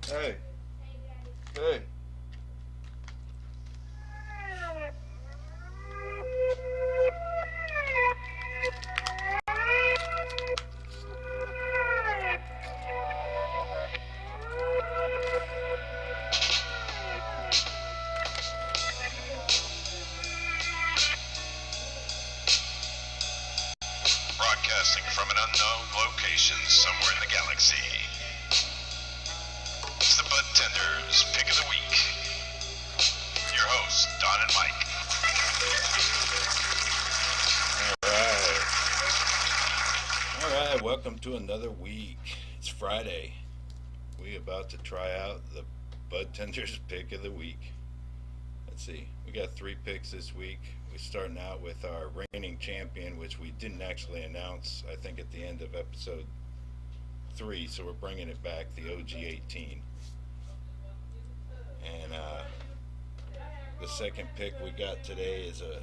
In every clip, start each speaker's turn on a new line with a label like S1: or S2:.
S1: Hey, hey.
S2: Broadcasting from an unknown location somewhere in the galaxy. It's the Bud Tenders Pick of the Week. Your hosts, Don and Mike.
S1: All right, welcome to another week. It's Friday. We about to try out the Bud Tenders Pick of the Week. Let's see, we got 3 picks this week. We're starting out with our reigning champion, which we didn't actually announce, I think, at the end of episode 3, so we're bringing it back, the OG 18. And the second pick we got today is a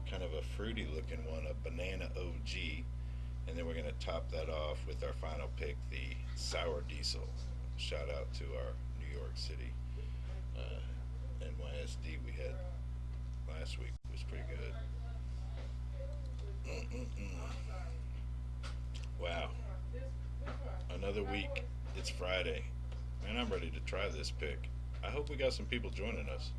S1: kind of a fruity looking one, a banana OG. And then we're going to top that off with our final pick, the Sour Diesel. Shout out to our New York City NYSD we had last week. It was pretty good. Wow. Another week. It's Friday. Man, I'm ready to try this pick. I hope we got some people joining us.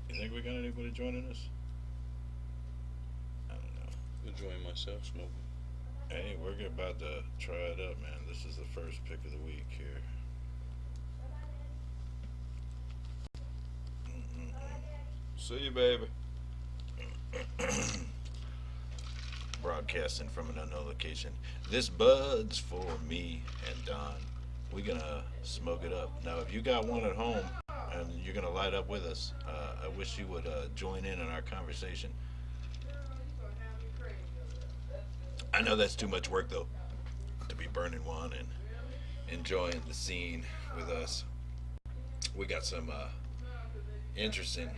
S1: You think we got anybody joining us? I don't know.
S3: Enjoying myself smoking.
S1: Hey, we're about to try it up, man. This is the first pick of the week here.
S3: See you, baby.
S1: Broadcasting from an unknown location. This bud's for me and Don. We're gonna smoke it up. Now, if you got one at home and you're gonna light up with us, I wish you would join in our conversation. I know that's too much work, though, to be burning one and enjoying the scene with us. We got some interesting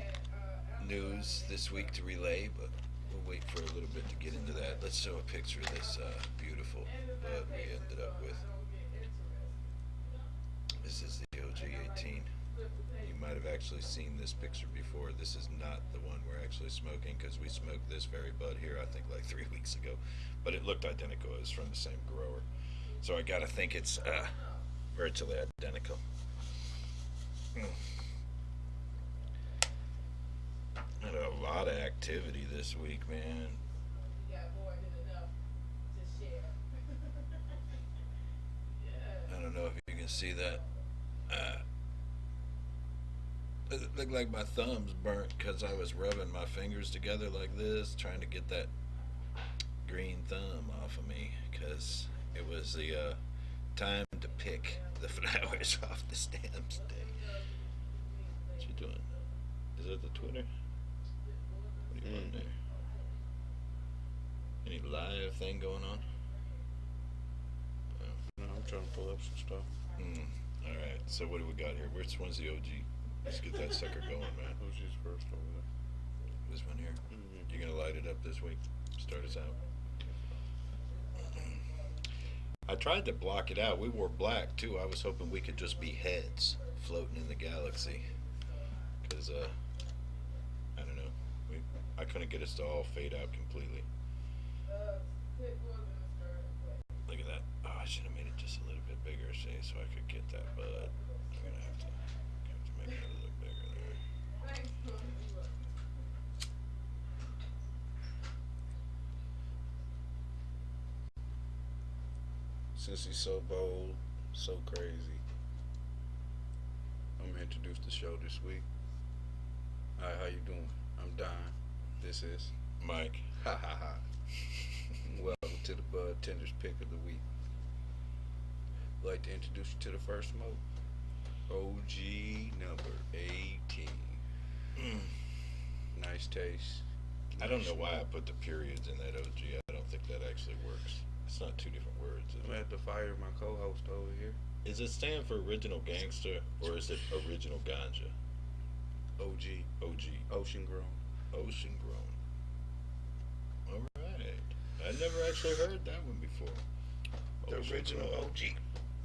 S1: news this week to relay, but we'll wait for a little bit to get into that. Let's show a picture of this beautiful bud we ended up with. This is the OG 18. You might have actually seen this picture before. This is not the one we're actually smoking because we smoked this very bud here, I think, like 3 weeks ago. But it looked identical. It was from the same grower. So I gotta think it's virtually identical. Had a lot of activity this week, man. I don't know if you can see that. It looked like my thumb's burnt because I was rubbing my fingers together like this, trying to get that green thumb off of me, because it was the time to pick the flowers off the stems day. What you doing? Is that the Twitter? What are you doing there? Any live thing going on?
S3: No, I'm trying to pull up some stuff.
S1: Alright, so what do we got here? Which one's the OG? Let's get that sucker going, man.
S3: Who's first over there?
S1: This one here.
S3: Mm-hmm.
S1: You gonna light it up this week? Start us out. I tried to block it out. We wore black too. I was hoping we could just be heads floating in the galaxy. Because, I don't know. I couldn't get us to all fade out completely. Look at that. Oh, I should have made it just a little bit bigger, see, so I could get that bud. I'm going to have to make it a little bigger there.
S3: Since he's so bold, so crazy, I'm gonna introduce the show this week. Hi, how you doing? I'm Don. This is
S1: Mike.
S3: Ha ha ha. Welcome to the Bud Tenders Pick of the Week. I'd like to introduce you to the first smoke. OG number 18. Nice taste.
S1: I don't know why I put the periods in that OG. I don't think that actually works. It's not 2 different words.
S3: I'm gonna have to fire my co-host over here.
S1: Is it stand for original gangster or is it original ganja?
S3: OG.
S1: OG.
S3: Ocean grown.
S1: Ocean grown. Alright. I never actually heard that one before.
S3: The original OG.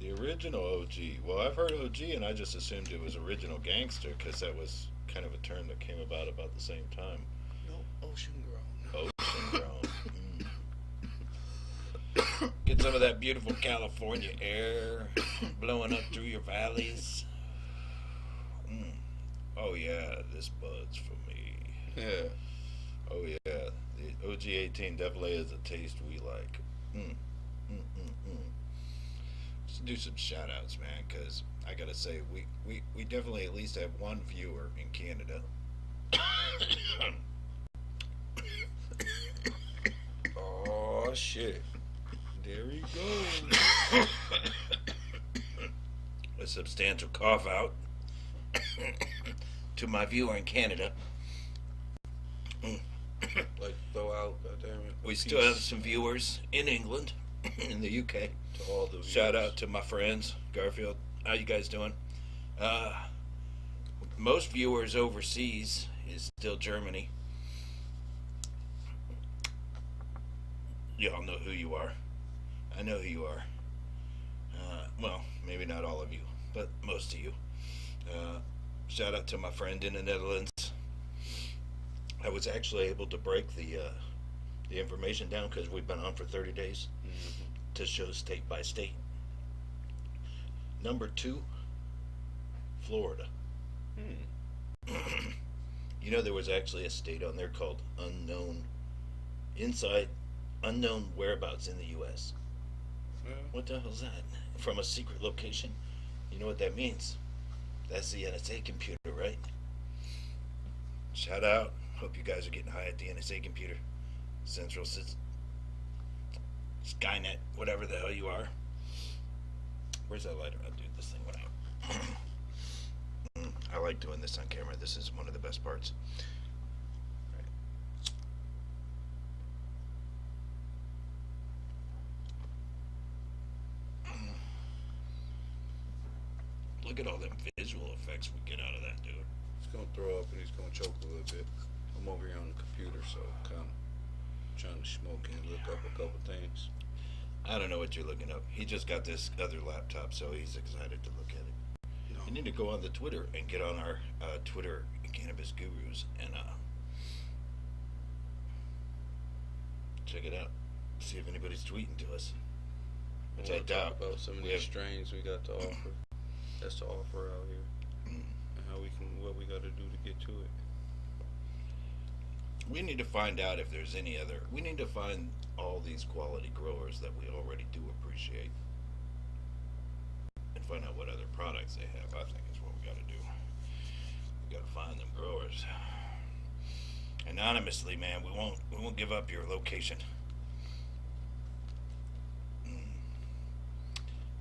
S1: The original OG. Well, I've heard OG, and I just assumed it was original gangster because that was kind of a term that came about the same time.
S3: No, ocean grown.
S1: Ocean grown. Get some of that beautiful California air blowing up through your valleys. Oh yeah, this bud's for me.
S3: Yeah.
S1: Oh yeah, the OG 18 definitely is a taste we like. Let's do some shout outs, man, because I gotta say, we definitely at least have one viewer in Canada.
S3: Oh shit. There he goes.
S1: A substantial cough out to my viewer in Canada.
S3: Like throw out, goddammit.
S1: We still have some viewers in England, in the UK.
S3: To all the viewers.
S1: Shout out to my friends, Garfield. How you guys doing? Most viewers overseas is still Germany. Y'all know who you are. I know who you are. Well, maybe not all of you, but most of you. Shout out to my friend in the Netherlands. I was actually able to break the information down because we've been on for 30 days to show state by state. Number 2, Florida. You know, there was actually a state on there called unknown whereabouts in the U.S.
S3: Yeah.
S1: What the hell's that? From a secret location? You know what that means? That's the NSA computer, right? Shout out. Hope you guys are getting high at the NSA computer. Central Skynet, whatever the hell you are. Where's that lighter? I'll do this thing when I like doing this on camera. This is one of the best parts. Look at all them visual effects we get out of that, dude.
S3: He's gonna throw up and he's gonna choke a little bit. I'm over here on the computer, so kind of trying to smoke and look up a couple things.
S1: I don't know what you're looking up. He just got this other laptop, so he's excited to look at it.
S3: No.
S1: You need to go on the Twitter and get on our Twitter Cannabis Gurus and check it out. See if anybody's tweeting to us. Which I doubt.
S3: About some of these strains we got to offer. That's the offer out here, and how what we got to do to get to it.
S1: We need to find out if there's any other. We need to find all these quality growers that we already do appreciate, and find out what other products they have. I think is what we got to do. We got to find them growers anonymously, man. We won't give up your location.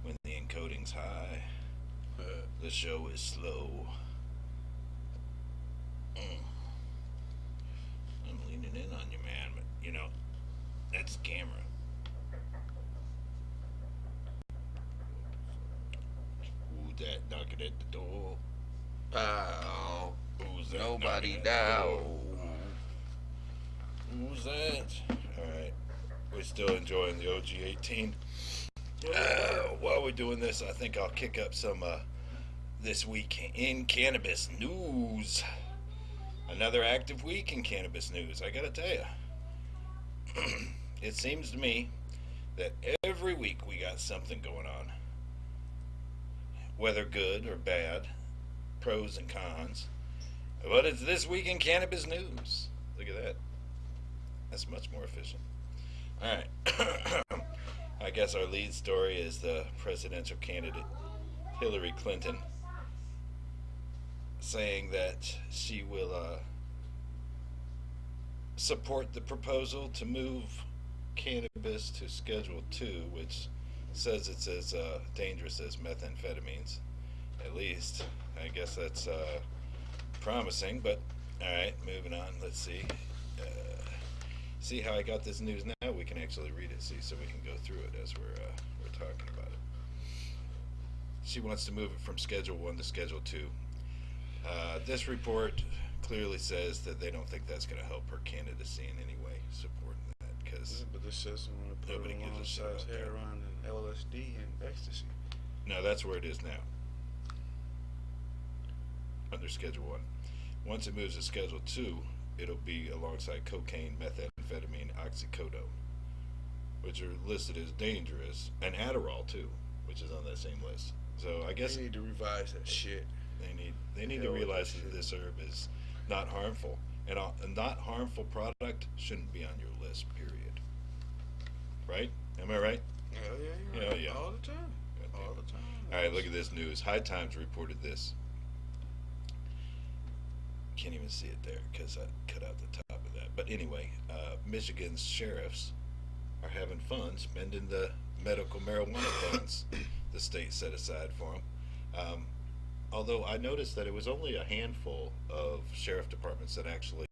S1: When the encoding's high, the show is slow. I'm leaning in on you, man, but you know, that's the camera. Who's that knocking at the door?
S3: Wow.
S1: Who's that?
S3: Nobody
S1: knocking at the
S3: down.
S1: door? Who's that? Alright. We're still enjoying the OG 18. While we're doing this, I think I'll kick up some this week in cannabis news. Another active week in cannabis news, I gotta tell you. It seems to me that every week we got something going on. Whether good or bad, pros and cons. But it's this week in cannabis news. Look at that. That's much more efficient. Alright. I guess our lead story is the presidential candidate Hillary Clinton saying that she will support the proposal to move cannabis to Schedule 2, which says it's as dangerous as methamphetamines. At least, I guess that's promising, but alright, moving on. Let's see. See how I got this news now? We can actually read it, see, so we can go through it as we're talking about it. She wants to move it from Schedule 1 to Schedule 2. This report clearly says that they don't think that's going to help her candidacy in any way, supporting that, because
S3: But this says they want to put
S1: nobody gives a shit
S3: alongside
S1: about that.
S3: heroin and LSD and ecstasy.
S1: Now that's where it is now, under Schedule 1. Once it moves to Schedule 2, it'll be alongside cocaine, methamphetamine, oxycodone, which are listed as dangerous, and Adderall too, which is on that same list. So I guess
S3: They need to revise that shit.
S1: they need to realize that this herb is not harmful, and a not harmful product shouldn't be on your list. Period. Right? Am I right?
S3: Yeah, you're right.
S1: Yeah.
S3: All the time. All the time.
S1: All right, look at this news. High Times reported this. Can't even see it there because I cut out the top of that. But anyway, Michigan's sheriffs are having fun spending the medical marijuana funds the state set aside for them. Although I noticed that it was only a handful of sheriff departments that actually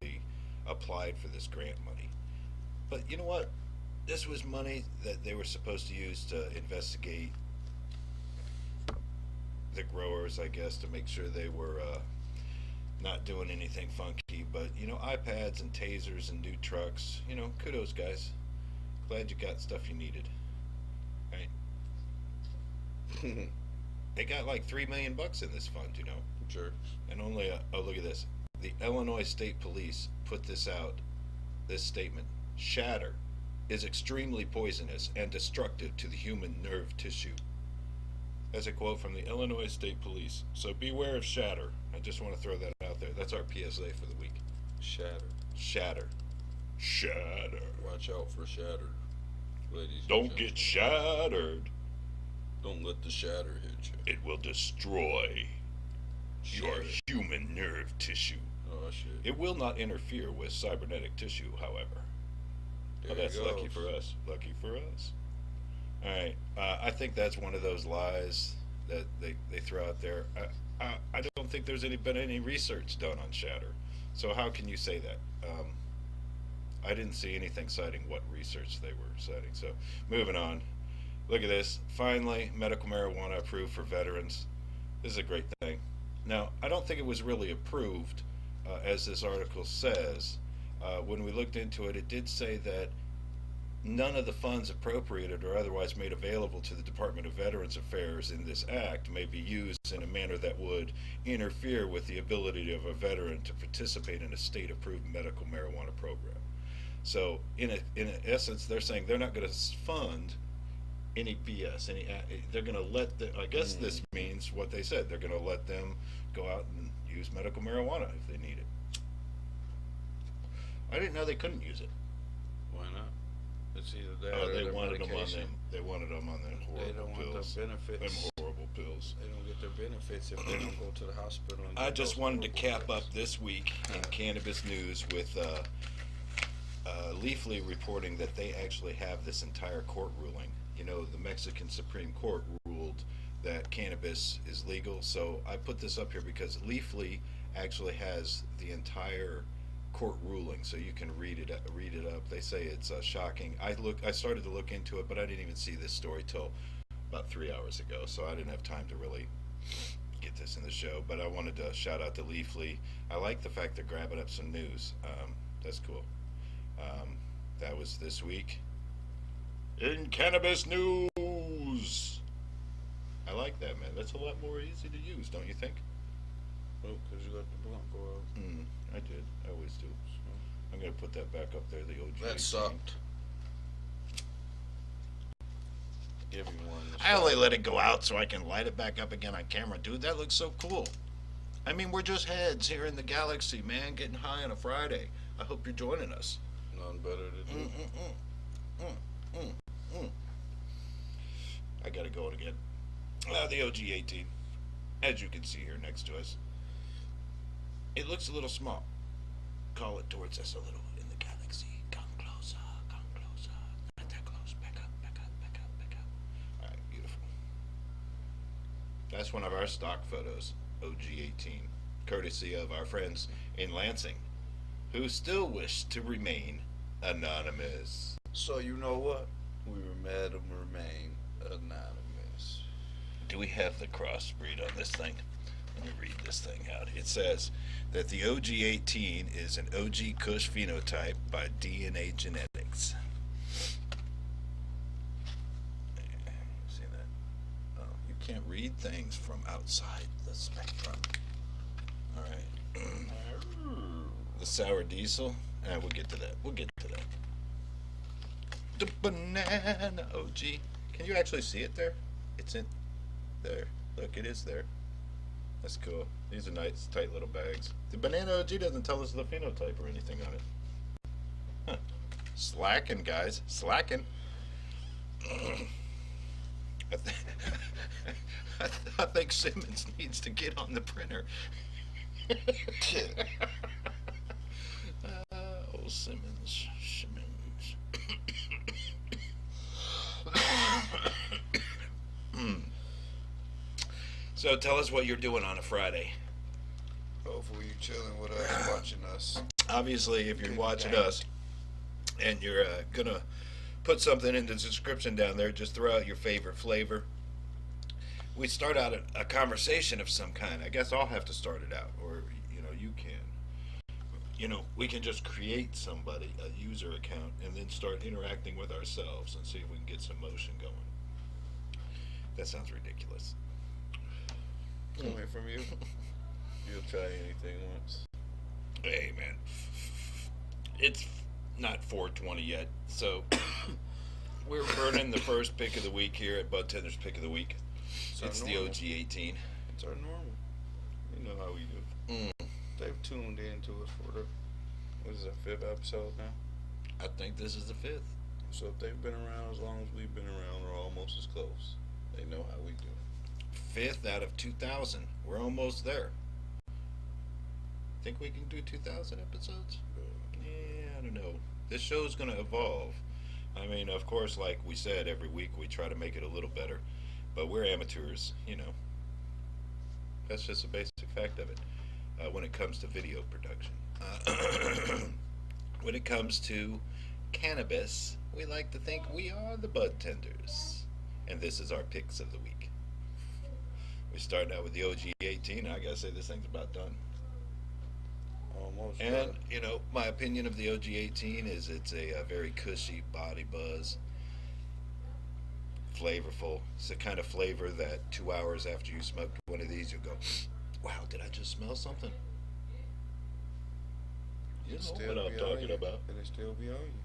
S1: applied for this grant money. But you know what? This was money that they were supposed to use to investigate the growers, I guess, to make sure they were not doing anything funky. But you know, iPads and tasers and new trucks, you know, kudos, guys. Glad you got stuff you needed. Right? They got like $3 million in this fund, you know.
S3: Sure.
S1: And only oh, look at this. The Illinois State Police put this out. This statement: shatter is extremely poisonous and destructive to the human nerve tissue. That's a quote from the Illinois State Police. So beware of shatter. I just want to throw that out there. That's our PSA for the week.
S3: Shatter.
S1: Shatter. Shatter.
S3: Watch out for shatter, ladies.
S1: Don't get shattered.
S3: Don't let the shatter hit you.
S1: It will destroy your human nerve tissue.
S3: Oh shit.
S1: It will not interfere with cybernetic tissue, however.
S3: There
S1: Oh, that's
S3: it
S1: lucky
S3: goes.
S1: for us. Lucky for us. All right. I think that's one of those lies that they throw out there. I don't think there's been any research done on shatter. So how can you say that? I didn't see anything citing what research they were citing. So moving on. Look at this. Finally, medical marijuana approved for veterans. This is a great thing. Now, I don't think it was really approved, as this article says. When we looked into it, it did say that none of the funds appropriated or otherwise made available to the Department of Veterans Affairs in this act may be used in a manner that would interfere with the ability of a veteran to participate in a state-approved medical marijuana program. So, in essence, they're saying they're not going to fund any BS. They're going to let I guess this means what they said. They're going to let them go out and use medical marijuana if they need it. I didn't know they couldn't use it.
S3: Why not? It's either that
S1: Oh,
S3: or
S1: they
S3: their
S1: wanted them on
S3: medication.
S1: them. They wanted them on them horrible
S3: They don't want
S1: pills.
S3: the benefits.
S1: Them horrible pills.
S3: They don't get their benefits if they don't go to the hospital. And
S1: I
S3: get
S1: just
S3: those
S1: wanted to
S3: horrible
S1: cap
S3: pills.
S1: up this week in cannabis news with Leafly reporting that they actually have this entire court ruling. You know, the Mexican Supreme Court ruled that cannabis is legal. So I put this up here because Leafly actually has the entire court ruling, so you can read it up. They say it's shocking. I started to look into it, but I didn't even see this story till about 3 hours ago, so I didn't have time to really get this in the show. But I wanted to shout out to Leafly. I like the fact they're grabbing up some news. That's cool. That was this week in cannabis news. I like that, man. That's a lot more easy to use, don't you think?
S3: Oh, because you got the blunt go out.
S1: I did. I always do. I'm going to put that back up there, the OG.
S3: That sucked. Give me one.
S1: I only let it go out so I can light it back up again on camera. Dude, that looks so cool. I mean, we're just heads here in the galaxy, man, getting high on a Friday. I hope you're joining us.
S3: Nothing better to do.
S1: I got to go again. The OG18, as you can see here next to us. It looks a little small. Call it towards us a little in the galaxy. Come closer, come closer. Not that close. Back up, back up, back up, back up. Alright, beautiful. That's one of our stock photos, OG18, courtesy of our friends in Lansing, who still wish to remain anonymous.
S3: So you know what? We remain anonymous.
S1: Do we have the crossbreed on this thing? Let me read this thing out. It says that the OG18 is an OG Kush phenotype by DNA genetics. See that? Oh, you can't read things from outside the spectrum. All right. The sour diesel. We'll get to that. The banana OG. Can you actually see it there? It's in there. Look, it is there. That's cool. These are nice, tight little bags. The banana OG doesn't tell us the phenotype or anything on it. Huh. Slacking, guys. Slacking. I think Simmons needs to get on the printer. Oh, Simmons. So tell us what you're doing on a Friday.
S3: Hopefully you're chilling with us, watching us.
S1: Obviously, if you're watching us and you're gonna put something in the description down there, just throw out your favorite flavor. We start out a conversation of some kind. I guess I'll have to start it out, or you can. We can just create somebody a user account and then start interacting with ourselves and see if we can get some motion going. That sounds ridiculous.
S3: Coming from you, you'll try anything once.
S1: Hey, man. It's not 420 yet, so we're burning the first pick of the week here at BudTender's Pick of the Week. It's the OG 18.
S3: It's our normal. You know how we do. They've tuned into us for what is our 5th episode now?
S1: I think this is the 5th.
S3: So if they've been around as long as we've been around, or almost as close, they know how we do.
S1: 5th out of 2,000. We're almost there. Think we can do 2,000 episodes? Yeah, I don't know. This show's going to evolve. I mean, of course, like we said, every week we try to make it a little better. But we're amateurs, That's just a basic fact of it. When it comes to video production. When it comes to cannabis, we like to think we are the BudTenders. And this is our picks of the week. We're starting out with the OG 18. I gotta say, this thing's about done.
S3: Almost.
S1: And, my opinion of the OG 18 is it's a very cushy body buzz. Flavorful. It's the kind of flavor that 2 hours after you smoke one of these, you'll go, wow, did I just smell something? You know what I'm talking about.
S3: And it still be on you.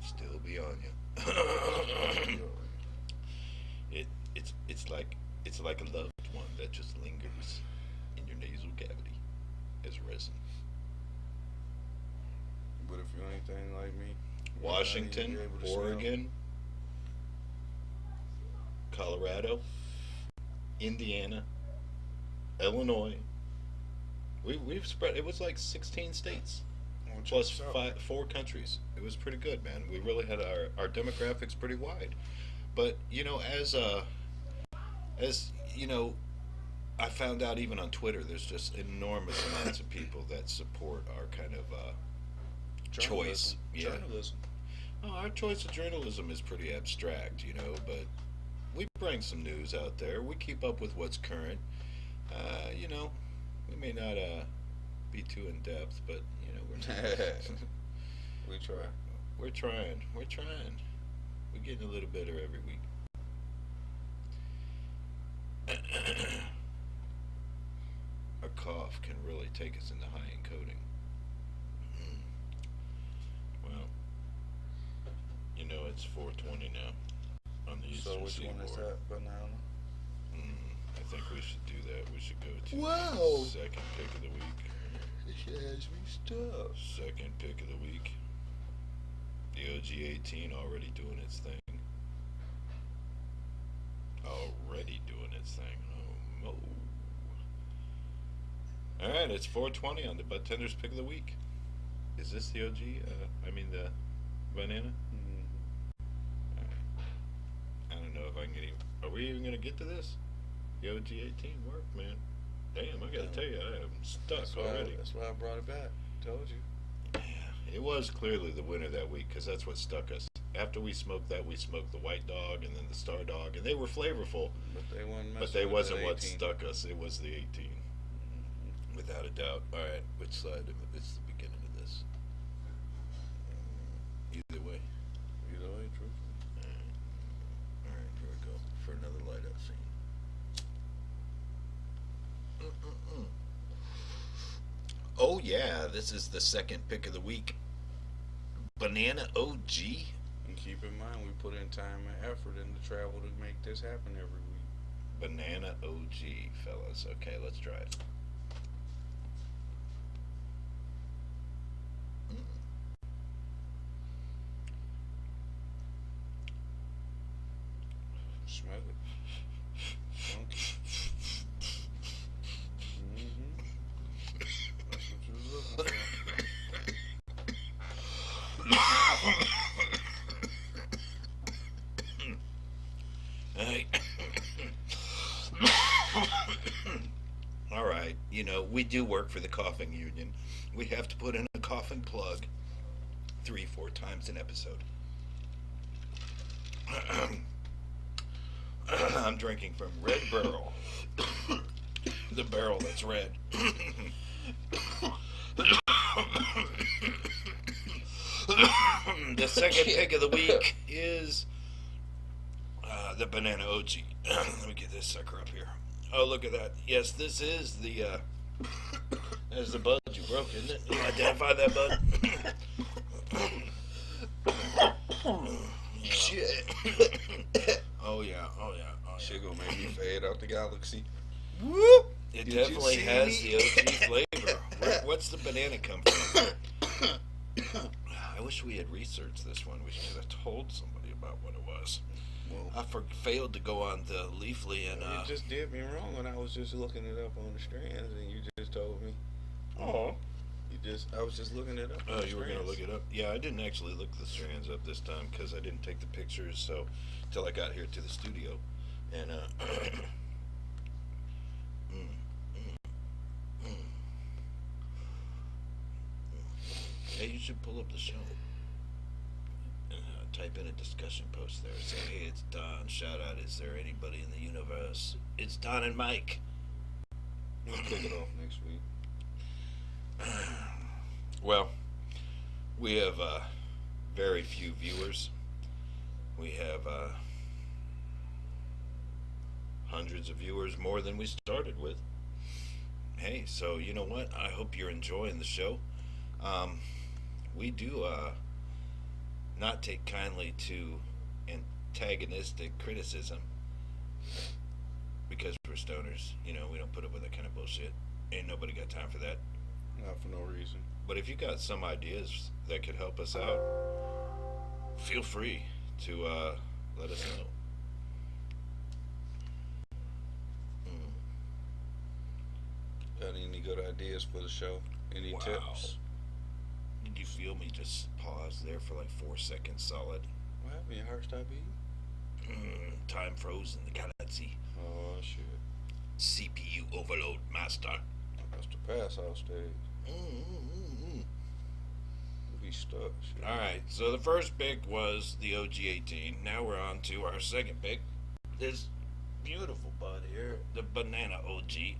S1: Still be on you. It's like a loved one that just lingers in your nasal cavity as resin.
S3: But if you're anything like me,
S1: Washington, Oregon, Colorado, Indiana, Illinois. We've spread. It was like 16 states plus 4 countries. It was pretty good, man. We really had our demographics pretty wide. But as I found out even on Twitter, there's just enormous amounts of people that support our kind of choice. Yeah.
S3: Journalism.
S1: Oh, our choice of journalism is pretty abstract, but we bring some news out there. We keep up with what's current. We may not be too in depth, but
S3: we try.
S1: We're trying. We're getting a little better every week. A cough can really take us into high encoding. Well, it's 4:20 now on the Eastern
S3: Seaboard. So which one is that? Banana?
S1: I think we should do that. We should go to
S3: Wow.
S1: second pick of the week.
S3: It has me stuck.
S1: Second pick of the week. The OG 18 already doing its thing. Already doing its thing. Oh, Mo. Alright, it's 4:20 on the BudTender's Pick of the Week. Is this the OG? The banana? Alright. I don't know if I can get even. Are we even going to get to this? The OG 18 worked, man. Damn, I got to tell you, I am stuck already.
S3: That's why I brought it back. Told you.
S1: Yeah, it was clearly the winner that week because that's what stuck us. After we smoked that, we smoked the White Dog and then the Star Dog, and they were flavorful.
S3: But they wasn't
S1: what stuck us. It was the 18, without a doubt. All right, which side? It's the beginning of this. Either way.
S3: Truthfully.
S1: All right, here we go for another light up scene. Oh yeah, this is the second pick of the week. Banana OG.
S3: And keep in mind, we put in time and effort into travel to make this happen every week.
S1: Banana OG, fellas. Okay, let's try it.
S3: Smell it. Funky. That's what you was looking for.
S1: Hey. All right, you know, we do work for the coughing union. We have to put in a coughing plug 3-4 times an episode. I'm drinking from Red Barrel. The barrel that's red. The second pick of the week is the Banana OG. Let me get this sucker up here. Oh, look at that. Yes, this is the that's the bud you broke, isn't it? You identify that bud?
S3: Shit.
S1: Oh yeah, oh yeah, oh yeah.
S3: Shit gonna make me fade out the galaxy.
S1: Whoop! It
S3: Did
S1: definitely
S3: you see
S1: has
S3: me?
S1: the OG flavor. What's the banana come from? I wish we had researched this one. We should have told somebody about what it was.
S3: Well,
S1: I failed to go on the Leafly and
S3: you just did me wrong when I was just looking it up on the strands, and you just told me.
S1: Oh.
S3: I was just looking it up.
S1: Oh, you were going to look it up? Yeah, I didn't actually look the strands up this time because I didn't take the pictures so till I got here to the studio. And, hey, you should pull up the show. And type in a discussion post there. Say, hey, it's Don. Shout out, is there anybody in the universe? It's Don and Mike.
S3: We'll kick it off next week.
S1: Well, we have very few viewers. We have hundreds of viewers more than we started with. Hey, so you know what? I hope you're enjoying the show. We do not take kindly to antagonistic criticism because we're stoners. You know, we don't put up with that kind of bullshit. Ain't nobody got time for that.
S3: Not for no reason.
S1: But if you got some ideas that could help us out, feel free to let us know.
S3: Got any good ideas for the show? Any
S1: Wow.
S3: tips?
S1: Did you feel me just pause there for like 4 seconds solid?
S3: What happened? Your heart stopped beating?
S1: Time froze in the galaxy.
S3: Oh, shit.
S1: CPU overload, master.
S3: That's the pass out stage. We'll be stuck. Shit.
S1: Alright, so the first pick was the OG18. Now we're on to our second pick. This beautiful bud here, the Banana OG,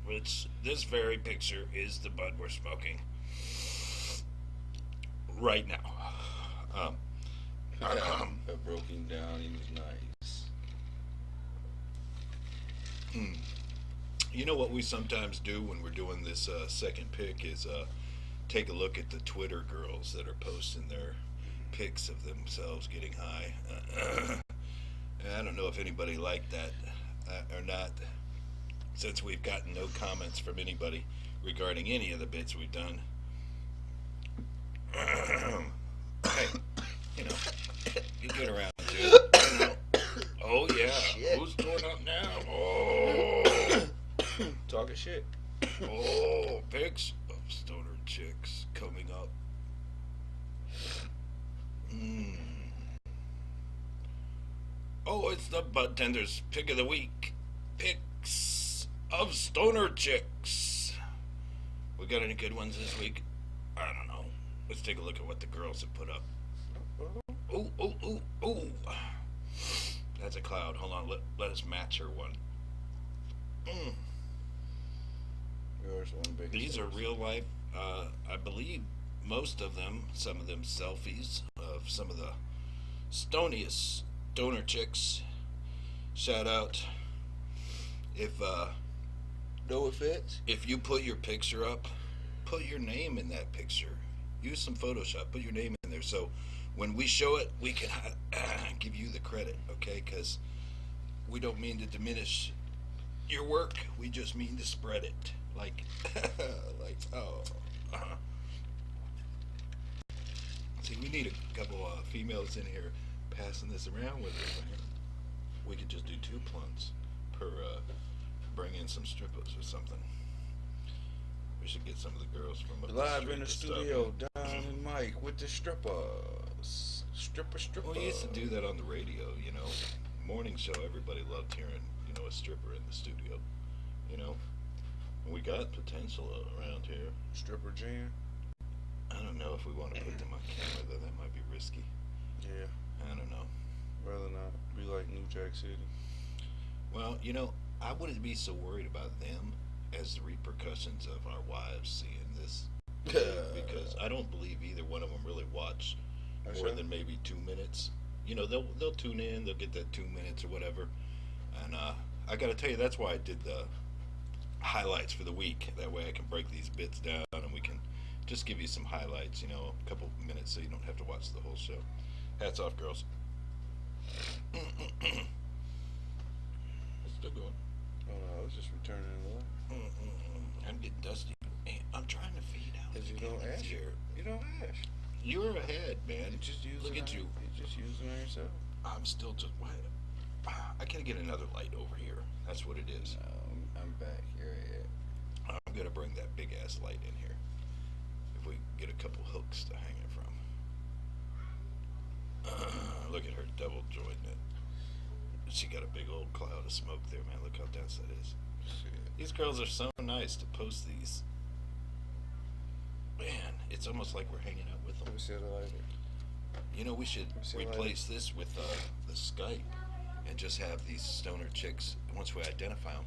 S1: which this very picture is the bud we're smoking right now.
S3: I broke him down. He was nice.
S1: You know what we sometimes do when we're doing this second pick is take a look at the Twitter girls that are posting their pics of themselves getting high. I don't know if anybody liked that or not, since we've gotten no comments from anybody regarding any of the bits we've done. Hey, you know, you get around to it. You know. Oh yeah,
S3: Shit.
S1: Who's torn up now? Oh,
S3: Talking shit.
S1: oh, pics of stoner chicks coming up. Oh, it's the BudTenders pick of the week. Pics of stoner chicks. We got any good ones this week? I don't know. Let's take a look at what the girls have put up. Ooh, ooh, ooh, ooh. That's a cloud. Hold on. Let us match her one.
S3: Yours one big.
S1: These are real life. I believe most of them, some of them selfies of some of the stoniest stoner chicks. Shout out. If
S3: No offense.
S1: if you put your picture up put your name in that picture. Use some Photoshop. Put your name in there. So when we show it, we can give you the credit, okay? Because we don't mean to diminish your work. We just mean to spread it. Like, See, we need a couple females in here passing this around with us. We could just do 2 plunks per, bring in some strippers or something. We should get some of the girls from up
S3: Live
S1: the
S3: in the
S1: street
S3: studio, Don and Mike with the strippers. Stripper.
S1: Well, we used to do that on the radio, you know. Morning show, everybody loved hearing, you know, a stripper in the studio, you know. And we got potential around here.
S3: Stripper Jan.
S1: I don't know if we want to put them on camera, though. That might be risky.
S3: Yeah.
S1: I don't know.
S3: Rather not be like New Jack City.
S1: Well, you know, I wouldn't be so worried about them as the repercussions of our wives seeing this. Because I don't believe either one of them really watch more than maybe 2 minutes. You know, they'll tune in, they'll get that 2 minutes or whatever. And I got to tell you, that's why I did the highlights for the week. That way I can break these bits down and we can just give you some highlights, you know, a couple minutes so you don't have to watch the whole show. Hats off, girls. It's still going.
S3: Oh no, I was just returning the light.
S1: I'm getting dusty. Man, I'm trying to feed out.
S3: Because you don't ash. You don't ash.
S1: You're ahead, man.
S3: You just use
S1: Look
S3: it
S1: at
S3: on,
S1: you.
S3: You just use it on yourself.
S1: I'm still just. Why? I gotta get another light over here. That's what it is.
S3: No, I'm back here. Yeah.
S1: I'm gonna bring that big ass light in here. If we get a couple hooks to hang it from. Look at her double jointing it. She got a big old cloud of smoke there, man. Look how dense that is.
S3: Shit.
S1: These girls are so nice to post these. Man, it's almost like we're hanging out with them.
S3: Let me see the lighter.
S1: You know, we should replace this with the Skype and just have these stoner chicks, once we identify them,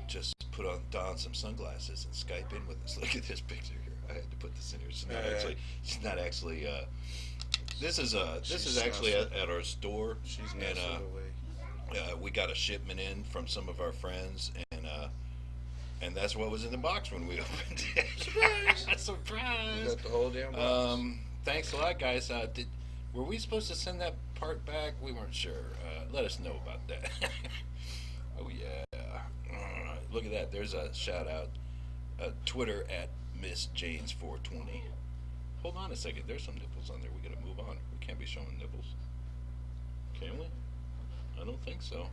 S1: just put on don some sunglasses and Skype in with us. Look at this picture here. I had to put this in here. She's not actually. This is actually at our store.
S3: She's
S1: and
S3: nestled away.
S1: we got a shipment in from some of our friends, and that's what was in the box when we opened it. Surprise! Surprise!
S3: You got the whole damn box.
S1: Thanks a lot, guys. Were we supposed to send that part back? We weren't sure. Let us know about that. Oh yeah. Look at that. There's a shout out. Twitter at Miss Janes 420. Hold on a second. There's some nipples on there. We gotta move on. We can't be showing nipples. Can we? I don't think so.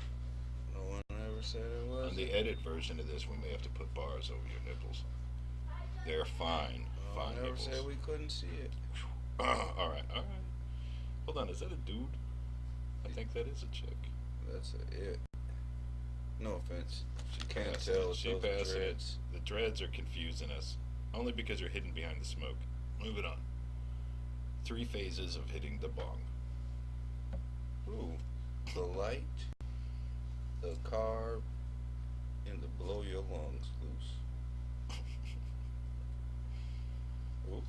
S3: No one ever said it was.
S1: On the edit version of this, we may have to put bars over your nipples. They're fine. Fine
S3: never
S1: nipples.
S3: said we couldn't see it.
S1: All right. Hold on. Is that a dude? I think that is a chick.
S3: That's it. No offense.
S1: She
S3: Can't
S1: passed
S3: tell
S1: it.
S3: with
S1: She
S3: those
S1: passed it.
S3: dreads.
S1: The dreads are confusing us. Only because you're hidden behind the smoke. Move it on. 3 phases of hitting the bong.
S3: Ooh. The light, the carb, and the blow your lungs loose. Ooh.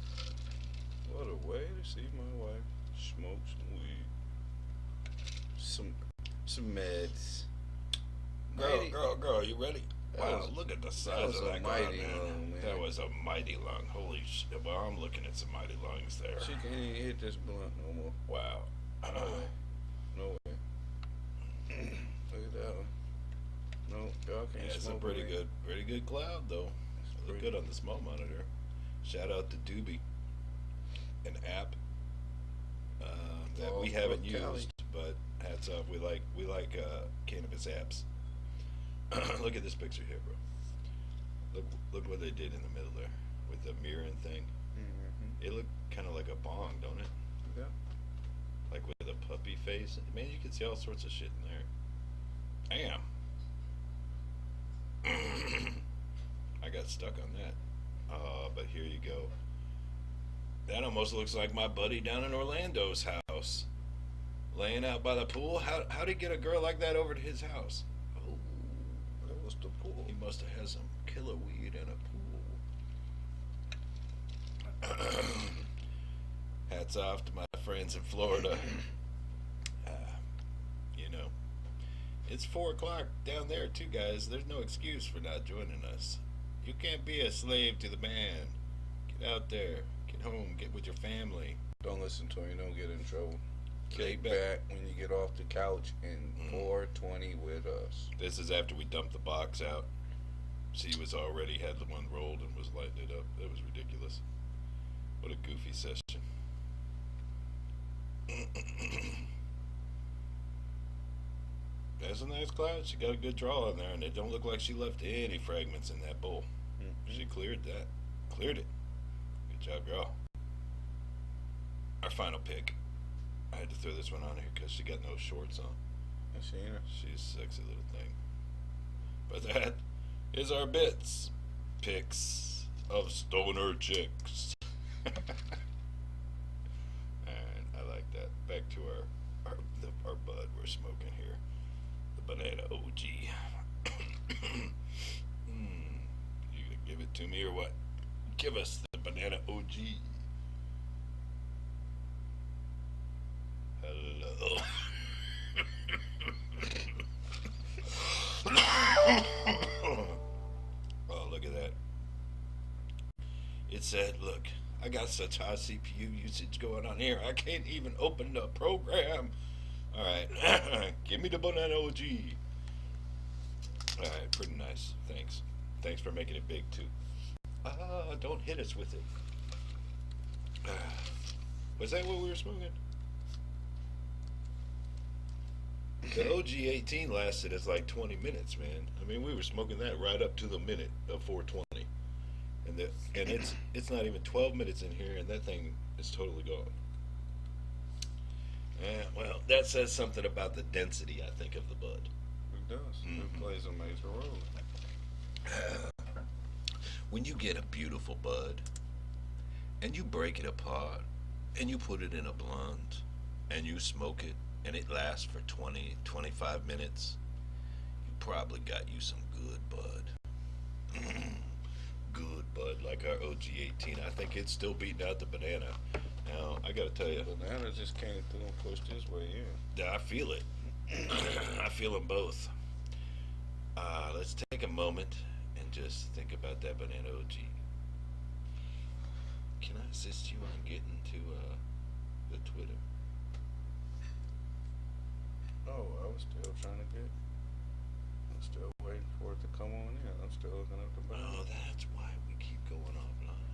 S3: What a way to see my wife smoke some weed. Some meds.
S1: Girl, you ready? Wow,
S3: was-
S1: look at the
S3: that
S1: size
S3: was
S1: of
S3: a
S1: that
S3: mighty
S1: girl,
S3: lung, man.
S1: That was a mighty lung. Holy shit. Well, I'm looking at some mighty lungs there.
S3: She can't even hit this blunt no more.
S1: Wow.
S3: No way. No way. Look at that one. No, y'all can't
S1: Yeah, it's a
S3: smoke
S1: pretty
S3: weed.
S1: good cloud, though. Look
S3: pretty
S1: good on the small monitor. Shout out to Doobie, an app that
S3: Oh,
S1: we haven't
S3: Cali.
S1: used, but hats off. We like cannabis apps. Look at this picture here, bro. Look what they did in the middle there with the mirroring thing.
S3: Mm-hmm.
S1: It looked kind of like a bong, don't it?
S3: Yeah.
S1: Like with a puppy face. Man, you can see all sorts of shit in there. Damn. I got stuck on that. But here you go. That almost looks like my buddy down in Orlando's house. Laying out by the pool. How'd he get a girl like that over to his house? Oh,
S3: That was the pool.
S1: he must have had some killer weed in a pool. Hats off to my friends in Florida. You know, it's 4 o'clock down there too, guys. There's no excuse for not joining us. You can't be a slave to the man. Get out there. Get home. Get with your family.
S3: Don't listen to him. You don't get in trouble.
S1: Kick
S3: Kick back when you get off the couch and 420 with us.
S1: This is after we dumped the box out. She was already had the one rolled and was lighting it up. That was ridiculous. What a goofy session. That's a nice cloud. She got a good draw in there, and it don't look like she left any fragments in that bowl. She cleared that. Cleared it. Good job, girl. Our final pick. I had to throw this one on here because she got no shorts on.
S3: I seen her.
S1: She's a sexy little thing. But that is our bits. Picks of stoner chicks. And I like that. Back to our bud we're smoking here. The Banana OG. You gonna give it to me or what? Give us the Banana OG. Hello. Oh, look at that. It said, look, I got such high CPU usage going on here, I can't even open the program. Alright, give me the Banana OG. Alright, pretty nice. Thanks. Thanks for making it big, too. Don't hit us with it. Was that what we were smoking? The OG 18 lasted us like 20 minutes, man. I mean, we were smoking that right up to the minute of 420. And it's not even 12 minutes in here, and that thing is totally gone. Well, that says something about the density, I think, of the bud.
S3: It does. It plays a major role.
S1: When you get a beautiful bud, and you break it apart, and you put it in a blunt, and you smoke it, and it lasts for 20, 25 minutes, you probably got you some good bud. Good bud, like our OG 18. I think it's still beating out the banana. Now, I gotta tell you,
S3: Banana just came through and pushed his way in.
S1: I feel it. I feel them both. Let's take a moment and just think about that Banana OG. Can I assist you on getting to the Twitter?
S3: Oh, I was still trying to get. I'm still waiting for it to come on in. I'm still looking up the banana.
S1: Oh, that's why we keep going offline.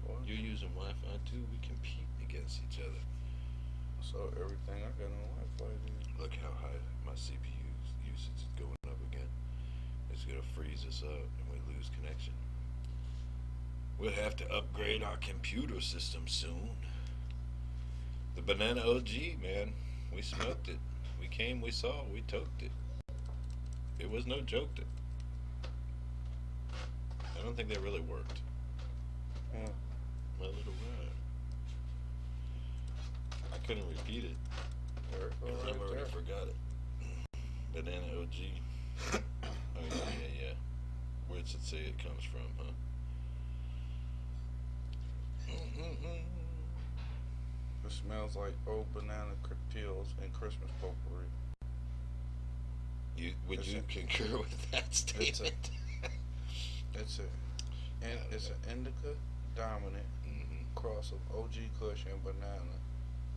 S3: What?
S1: You're using Wi-Fi too. We compete against each other.
S3: So everything I got on Wi-Fi then.
S1: Look how high my CPU usage is going up again. It's gonna freeze us up and we lose connection. We'll have to upgrade our computer system soon. The Banana OG, man, we smoked it. We came, we saw, we toked it. It was no joke. I don't think that really worked. My little rhyme. I couldn't repeat it. Because I've already forgot it. Banana OG. Oh, yeah. Where does it say it comes from, huh?
S3: It smells like old banana peels and Christmas potpourri.
S1: Would you concur with that statement?
S3: It's an indica dominant cross of OG Kush and banana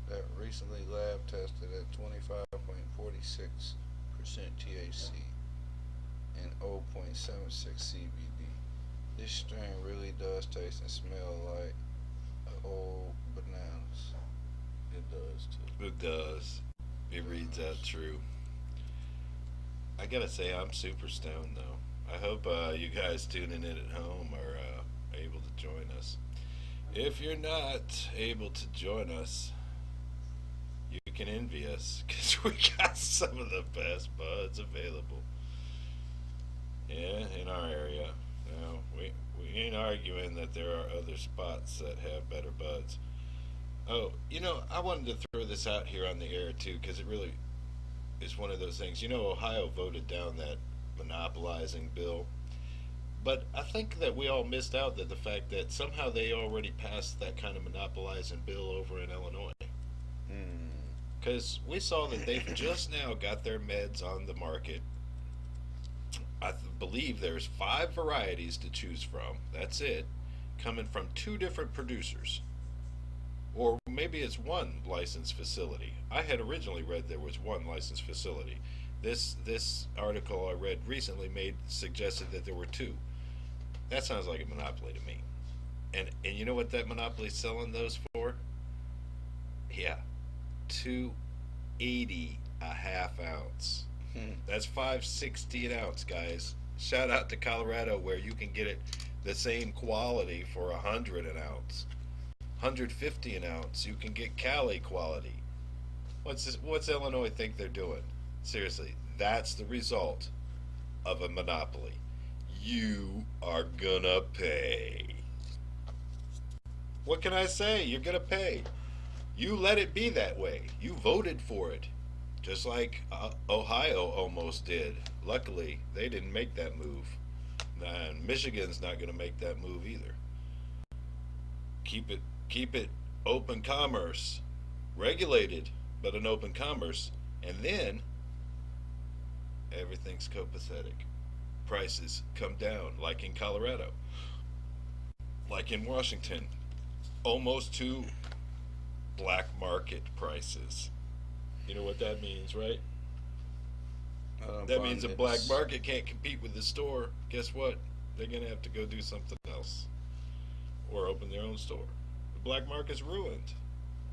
S3: that recently lab tested at 25.46% THC and 0.76 CBD. This strain really does taste and smell like old bananas.
S1: It does too. It does. It reads out true. I gotta say, I'm super stoned though. I hope you guys tuning in at home are able to join us. If you're not able to join us, you can envy us because we got some of the best buds available. Yeah, in our area. Now, we ain't arguing that there are other spots that have better buds. Oh, I wanted to throw this out here on the air too because it really is one of those things. Ohio voted down that monopolizing bill. But I think that we all missed out that the fact that somehow they already passed that kind of monopolizing bill over in Illinois. Because we saw that they've just now got their meds on the market. I believe there's 5 varieties to choose from. That's it. coming from two different producers. Or maybe it's one licensed facility. I had originally read there was one licensed facility. This article I read recently suggested that there were two. That sounds like a monopoly to me. And you know what that monopoly's selling those for? Yeah, 280 a half ounce. That's $5.60 an ounce, guys. Shout out to Colorado where you can get it the same quality for 100 an ounce. 150 an ounce. You can get Cali quality. What's Illinois think they're doing? Seriously, that's the result of a monopoly. You are gonna pay. What can I say? You're gonna pay. You let it be that way. You voted for it. Just like Ohio almost did. Luckily, they didn't make that move. And Michigan's not going to make that move either. Keep it open commerce, regulated, but an open commerce, and then everything's copacetic. Prices come down, like in Colorado, like in Washington, almost to black market prices. You know what that means, right? That means a black market can't compete with the store. Guess what? They're going to have to go do something else or open their own store. The black market's ruined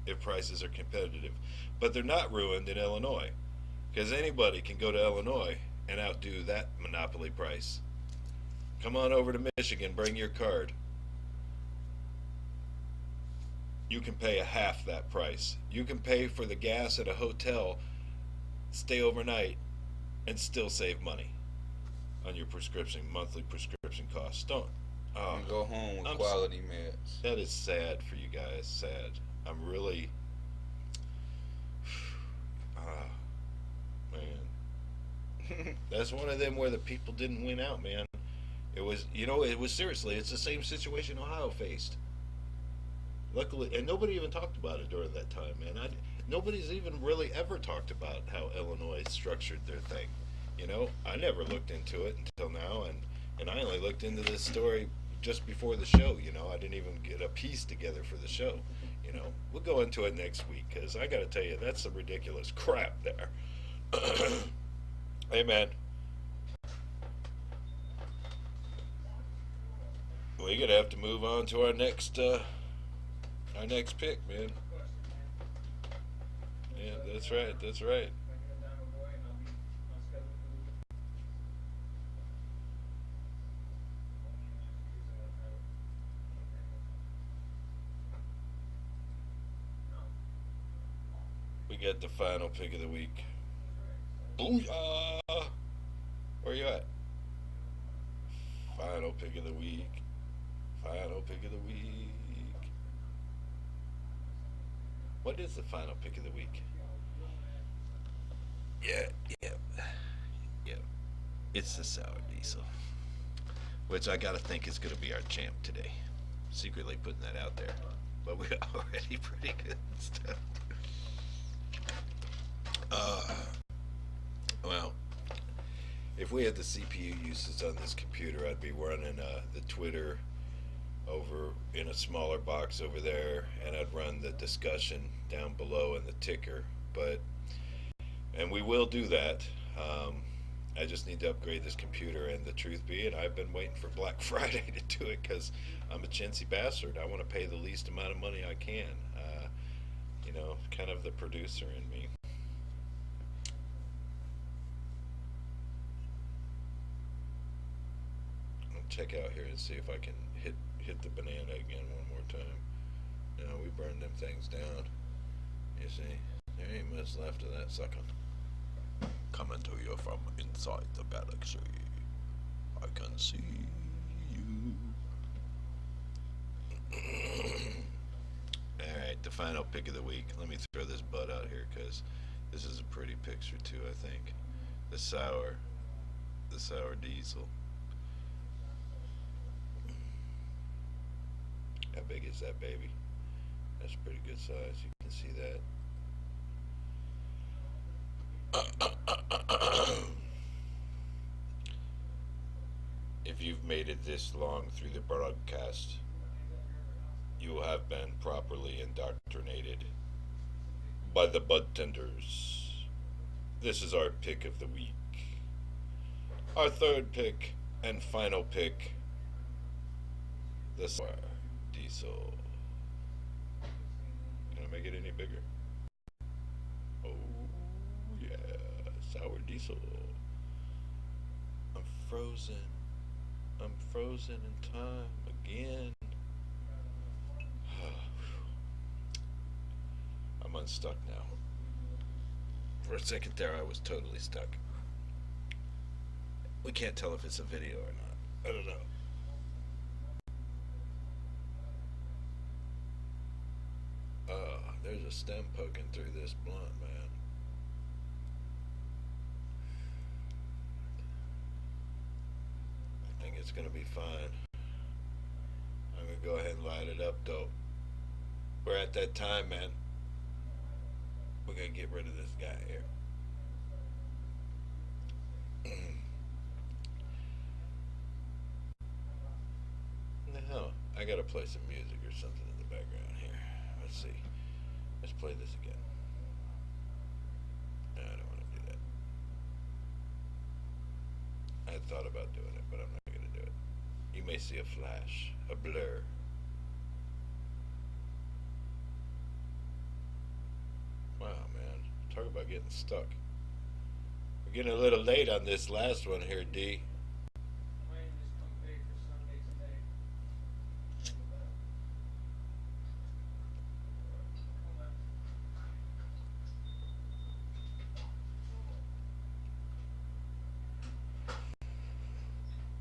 S1: if prices are competitive. But they're not ruined in Illinois because anybody can go to Illinois and outdo that monopoly price. Come on over to Michigan, bring your card. You can pay a half that price. You can pay for the gas at a hotel, stay overnight, and still save money on your monthly prescription costs.
S3: And go home with quality meds.
S1: That is sad for you guys. Sad. I'm really, man. That's one of them where the people didn't win out, man. It was seriously, it's the same situation Ohio faced. Luckily, and nobody even talked about it during that time, man. Nobody's even really ever talked about how Illinois structured their thing. I never looked into it until now, and I only looked into this story just before the show. I didn't even get a piece together for the show. We'll go into it next week because I got to tell you, that's some ridiculous crap there. Hey, man. We're gonna have to move on to our next pick, man. Yeah, that's right. That's right. We got the final pick of the week. Booyah! Where you at? Final pick of the week. Final pick of the week. What is the final pick of the week? Yeah. It's the Sour Diesel, which I gotta think is gonna be our champ today. Secretly putting that out there, but we're already pretty good stuff. Well, if we had the CPU uses on this computer, I'd be running the Twitter over in a smaller box over there, and I'd run the discussion down below in the ticker. And we will do that. I just need to upgrade this computer, and the truth be it, I've been waiting for Black Friday to do it because I'm a chintzy bastard. I want to pay the least amount of money I can. Kind of the producer in me. I'll check out here and see if I can hit the banana again one more time. No, we burned them things down. You see, there ain't much left of that sucker. Coming to you from inside the galaxy. I can see you. Alright, the final pick of the week. Let me throw this bud out here because this is a pretty picture too, I think. The sour diesel. How big is that baby? That's a pretty good size. You can see that. If you've made it this long through the broadcast, you have been properly indoctrinated by the bud tenders. This is our pick of the week. Our third pick and final pick, the Sour Diesel. Can I make it any bigger? Oh, yeah, Sour Diesel. I'm frozen. I'm frozen in time again. I'm unstuck now. For a second there, I was totally stuck. We can't tell if it's a video or not. I don't know. There's a stem poking through this blunt, man. I think it's gonna be fine. I'm gonna go ahead and light it up, though. We're at that time, man. We're gonna get rid of this guy here. No, I gotta play some music or something in the background here. Let's see. Let's play this again. No, I don't want to do that. I thought about doing it, but I'm not gonna do it. You may see a flash, a blur. Wow, man. Talk about getting stuck. We're getting a little late on this last one here, D.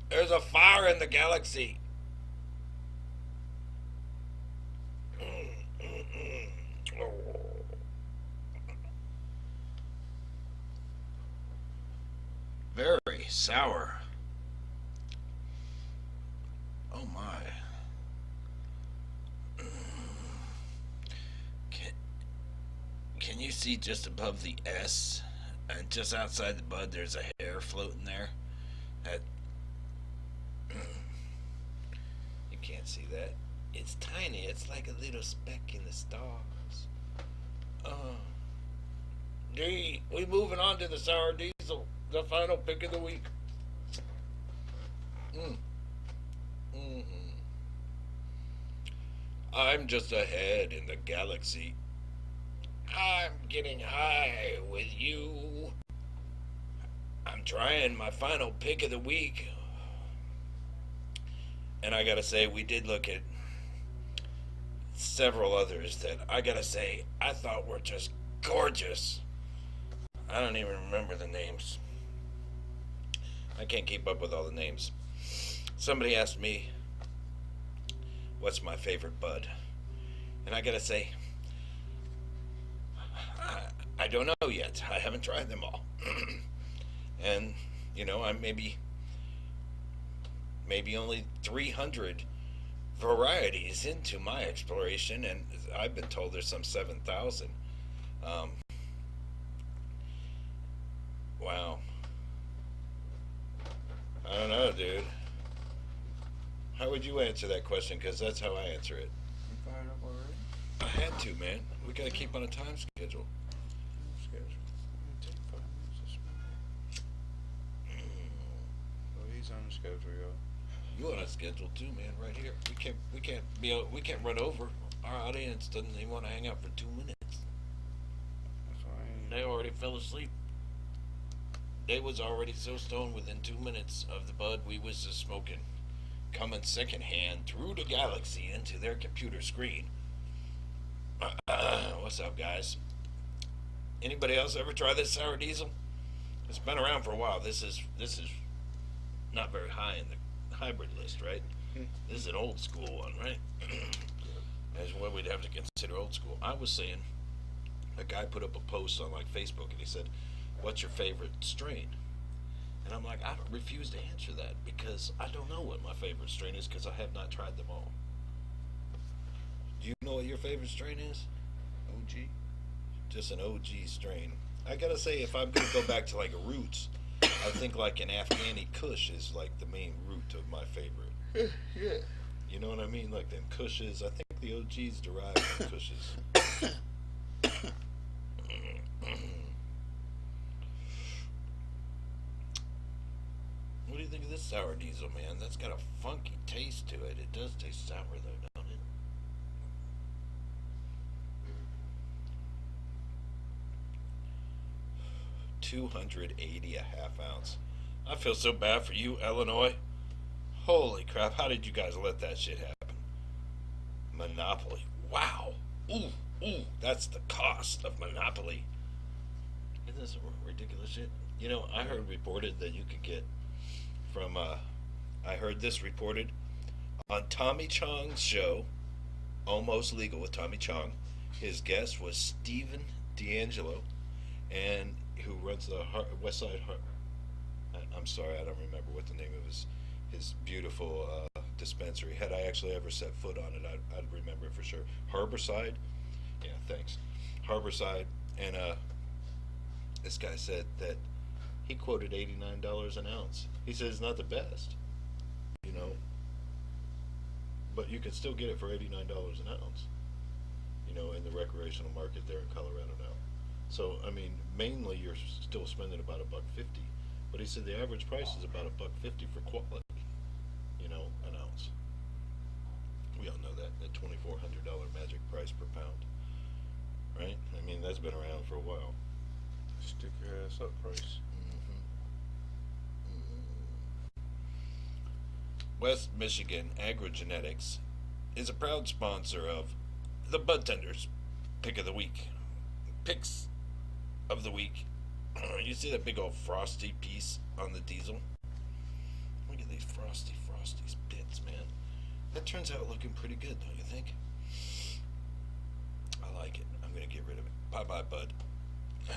S1: There's a fire in the galaxy. Very sour. Oh my. Can you see just above the S and just outside the bud there's a hair floating there? That you can't see that. It's tiny. It's like a little speck in the stars. D, we moving on to the Sour Diesel, the final pick of the week. I'm just ahead in the galaxy. I'm getting high with you. I'm trying my final pick of the week. And I gotta say, we did look at several others that I gotta say, I thought were just gorgeous. I don't even remember the names. I can't keep up with all the names. Somebody asked me, what's my favorite bud? And I gotta say, I don't know yet. I haven't tried them all. And, you know, I'm maybe only 300 varieties into my exploration, and I've been told there's some 7,000. Wow. I don't know, dude. How would you answer that question? Because that's how I answer it.
S3: You fired up already?
S1: I had to, man. We gotta keep on a time schedule.
S3: Take 5 minutes to spend. Well, he's on the schedule, y'all.
S1: You on a schedule too, man. Right here. We can't run over. Our audience doesn't even want to hang out for 2 minutes.
S3: That's why
S1: They already fell asleep. They was already so stoned within 2 minutes of the bud we was just smoking, coming secondhand through the galaxy into their computer screen. What's up, guys? Anybody else ever try this Sour Diesel? It's been around for a while. This is not very high in the hybrid list, right? This is an old school one, right? That's what we'd have to consider old school. I was saying, a guy put up a post on like Facebook, and he said, "What's your favorite strain?" And I'm like, I refuse to answer that because I don't know what my favorite strain is because I have not tried them all. Do you know what your favorite strain is?
S3: OG.
S1: Just an OG strain. I gotta say, if I'm gonna go back to like roots, I think like an Afghani Kush is like the main root of my favorite.
S3: Yeah.
S1: You know what I mean? Like them Kushes. I think think the OGs derived from Kushes. What do you think of this sour diesel, man? That's got a funky taste to it. It does taste sour, though, don't it? $280 a half ounce. I feel so bad for you, Illinois. Holy crap, how did you guys let that shit happen? Monopoly. Wow. Ooh, that's the cost of Monopoly. Isn't this ridiculous shit? You know, I heard reported that you could get from, I heard this reported on Tommy Chong's show, Almost Legal with Tommy Chong. His guest was Stephen D'Angelo, and who runs the West Side. I'm sorry, I don't remember what the name of his beautiful dispensary. Had I actually ever set foot on it, I'd remember it for sure. Harborside, yeah, thanks. Harborside, and this guy said that he quoted $89 an ounce. He said it's not the best, you know, but you can still get it for $89 an ounce, you know, in the recreational market there in Colorado now. So I mean, mainly you're still spending about $1.50, but he said the average price is about $1.50 for quality, you know, an ounce. We all know that $2,400 magic price per pound, right? I mean, that's been around for a while.
S3: Stick your ass up price.
S1: West Michigan Agrogenetics is a proud sponsor of the Budtenders Pick of the Week. Picks of the Week. You see that big old frosty piece on the diesel? Look at these frosty bits, man. That turns out looking pretty good, don't you think? I like it. I'm going to get rid of it. Bye-bye, Bud.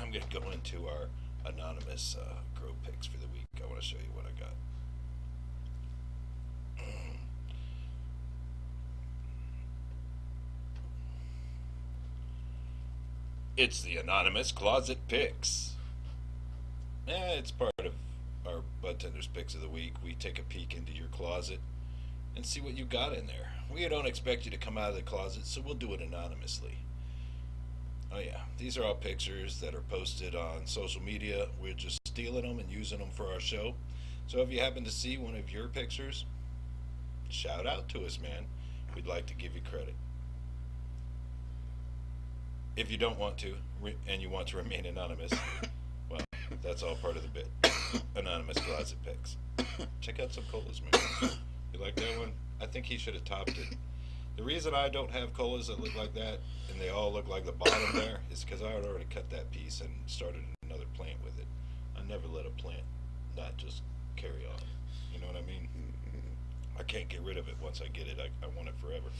S1: I'm going to go into our anonymous grow picks for the week. I want to show you what I got. It's the anonymous closet picks. It's part of our Budtenders picks of the week. We take a peek into your closet and see what you got in there. We don't expect you to come out of the closet, so we'll do it anonymously. Oh yeah, these are all pictures that are posted on social media. We're just stealing them and using them for our show. So if you happen to see one of your pictures, shout out to us, man. We'd like to give you credit. If you don't want to, and you want to remain anonymous, well, that's all part of the bit. Anonymous closet picks. Check out some colas, man. You like that one? I think he should have topped it. The reason I don't have colas that look like that, and they all look like the bottom there, is because I had already cut that piece and started another plant with it. I never let a plant not just carry on. You know what I mean? I can't get rid of it once I get it. I want it forever.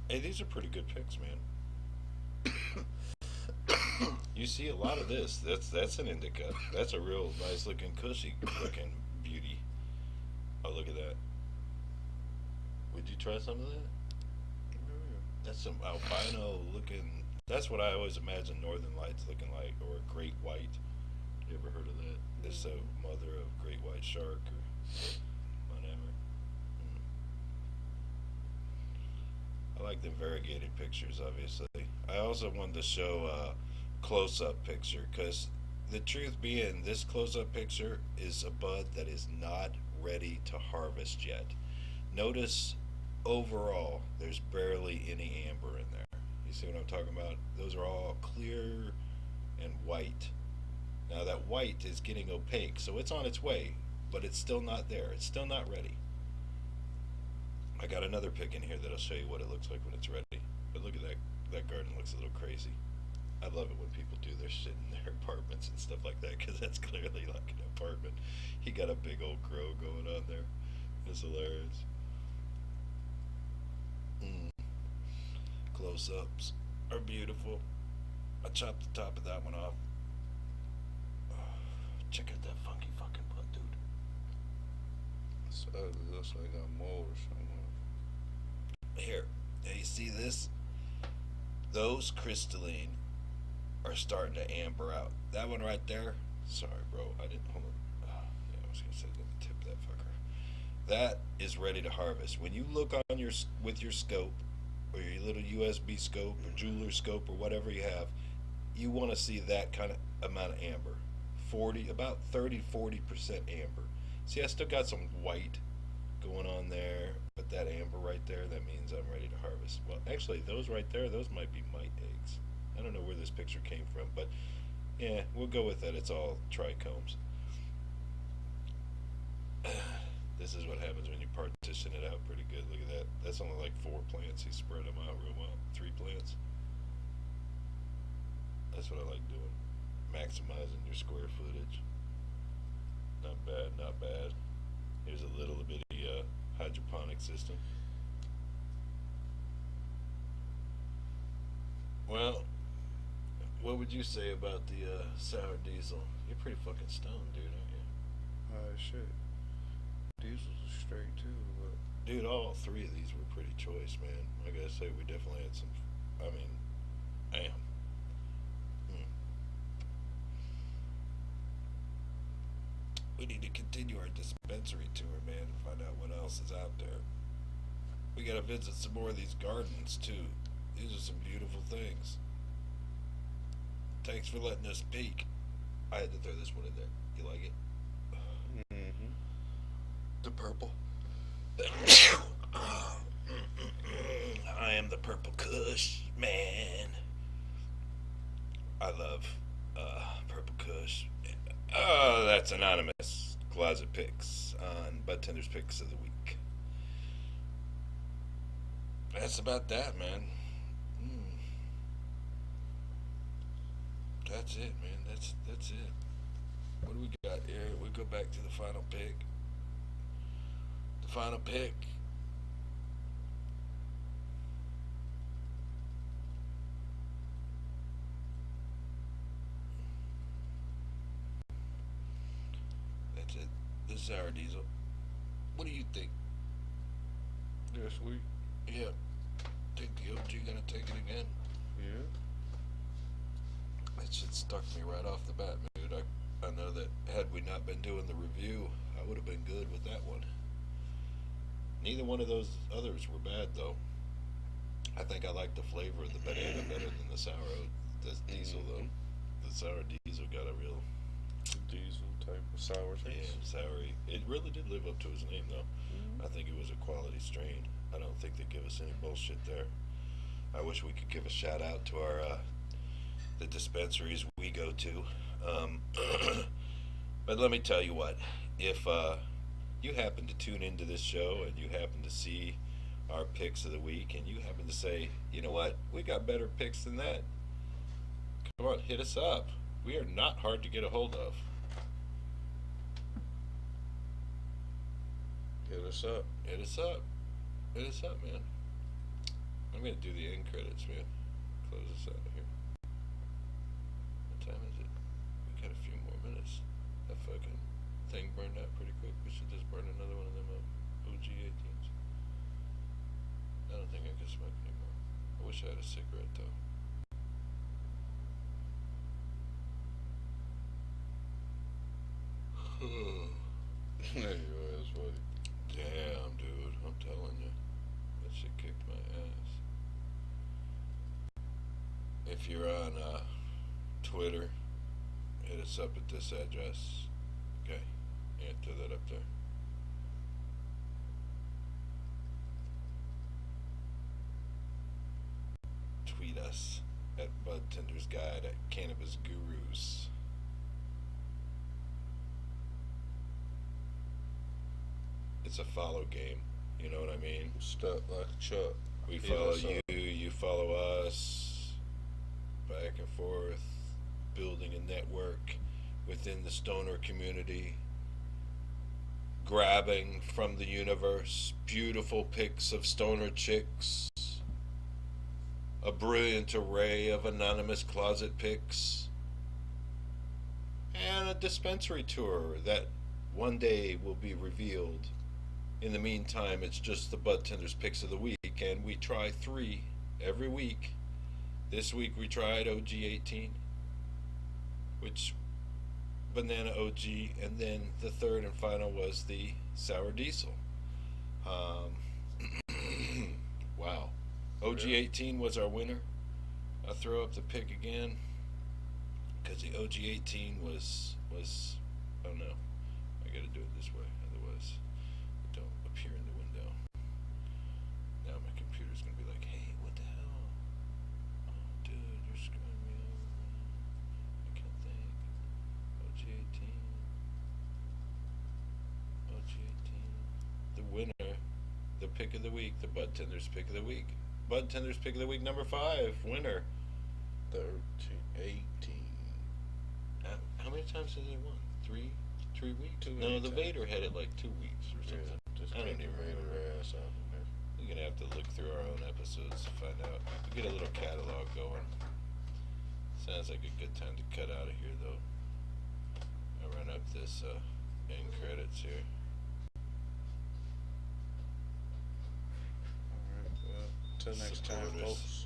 S1: Hey, these are pretty good picks, man. You see a lot of this. That's an indica. That's a real nice looking, cushy looking beauty. Oh, look at that. Would you try some of that? That's some albino looking. That's what I always imagine Northern Lights looking like, or a great white. You ever heard of that? It's the mother of great white shark or whatever. I like the variegated pictures, obviously. I also wanted to show a close-up picture, because the truth being, this close-up picture is a bud that is not ready to harvest yet. Notice, overall, there's barely any amber in there. You see what I'm talking about? Those are all clear and white. Now that white is getting opaque, so it's on its way, but it's still not there. It's still not ready. I got another pick in here that'll show you what it looks like when it's ready. But look at that. That garden looks a little crazy. I love it when people do their shit in their apartments and stuff like that, because that's clearly like an apartment. He got a big old grow going on there. It's hilarious. Close-ups are beautiful. I chopped the top of that one off. Check out that funky fucking butt, dude.
S3: It's ugly. Looks like a mole or something.
S1: Here, now you see this? Those crystalline are starting to amber out. That one right there. Sorry, bro. I didn't hold it. Yeah, I was gonna say let me tip that fucker. that is ready to harvest. When you look on your with your scope, or your little USB scope or jeweler scope or whatever you have, you want to see that kind of amount of amber. 40% amber. See, I still got some white going on there, but that amber right there, that means I'm ready to harvest. Well, actually, those right there, those might be mite eggs. I don't know where this picture came from, but yeah, we'll go with that. It's all trichomes. This is what happens when you partition it out pretty good. Look at that. That's only like 4 plants. He spread them out real well. 3 plants. That's what I like doing. Maximizing your square footage. Not bad, not bad. Here's a little bitty hydroponic system. Well, what would you say about the sour diesel? You're pretty fucking stoned, dude, aren't you?
S3: Shit. Diesels are straight too, but
S1: Dude, all 3 of these were pretty choice, man. I gotta say, we definitely had some. I mean, damn. We need to continue our dispensary tour, man, and find out what else is out there. We gotta visit some more of these gardens, too. These are some beautiful things. Thanks for letting us peek. I had to throw this one in there. You like it?
S3: mm-hmm.
S1: The purple. I am the purple kush, man. I love purple kush. That's anonymous. Closet Picts on BudTender's Picks of the Week. That's about that, man. That's it, man. That's it. What do we got here? We go back to the final pick. The final pick. That's it. This is our diesel. What do you think?
S3: Yeah, sweet.
S1: Yeah. Think the OG gonna take it again?
S3: Yeah.
S1: That shit stuck me right off the bat, dude. I know that had we not been doing the review, I would have been good with that one. Neither one of those others were bad, though. I think I like the flavor of the banana better than the sour diesel, though. The sour diesel got a real
S3: Diesel type of sour taste.
S1: yeah, soury. It really did live up to his name, though. I think it was a quality strain. I don't think they give us any bullshit there. I wish we could give a shout out to our the dispensaries we go to. But let me tell you what, if you happen to tune into this show and you happen to see our picks of the week and you happen to say, you know what, we got better picks than that, come on, hit us up. We are not hard to get a hold of.
S3: Hit us up.
S1: Hit us up. Hit us up, man. I'm gonna do the end credits, man. Close this out here. What time is it? We got a few more minutes. That fucking thing burned out pretty quick. We should just burn another one of them OG 18s. I don't think I can smoke anymore. I wish I had a cigarette though.
S3: There you go, that's funny.
S1: Damn, dude. I'm telling you. That shit kicked my ass. If you're on Twitter, hit us up at this address. Okay. Yeah, throw that up there. Tweet us at BudTender's Guide at Cannabis Gurus. It's a follow game. You know what I mean?
S3: Stuck like a chuck.
S1: We
S3: Hit
S1: follow
S3: us up.
S1: you, you follow us, back and forth, building a network within the stoner community, grabbing from the universe beautiful pics of stoner chicks, a brilliant array of anonymous closet pics, and a dispensary tour that one day will be revealed. In the meantime, it's just the BudTender's Picks of the Week, and we try 3 every week. This week we tried OG 18, which Banana OG, and then the third and final was the Sour Diesel. Wow. OG18 was our winner. I'll throw up the pick again because the OG18 was. Oh no, I got to do it this way, otherwise it don't appear in the window. Now my computer's gonna be like, "Hey, what the hell? Oh, dude, you're screwing me over, man. I can't think. OG18. OG18. The winner, the pick of the week, the Bud Tenders pick of the week. Bud Tenders pick of the week number 5, winner.
S3: 13, 18.
S1: How many times has it won? 3 weeks?
S3: Too
S1: No,
S3: many
S1: the
S3: times.
S1: Vader had it like 2 weeks or something.
S3: Just
S1: I don't
S3: take
S1: even
S3: the
S1: remember.
S3: Vader ass out of there.
S1: We're gonna have to look through our own episodes to find out. We get a little catalog going. Sounds like a good time to cut out of here, though. I'll run up this end credits here.
S3: Alright, well, till next time,
S1: Support us.
S3: folks.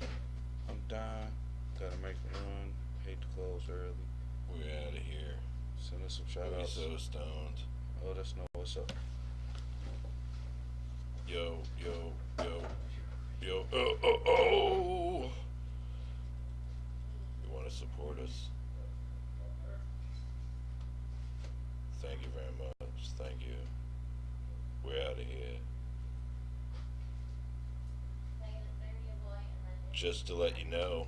S3: I'm dying. Gotta make a run. Hate to close early.
S1: We're out of here.
S3: Send us some shout
S1: We're
S3: outs.
S1: so stoned.
S3: Oh, that's no what's up.
S1: Yo, yo, yo, yo, oh. You want to support us? Thank you very much. Thank you. We're out of here. Just to let you know,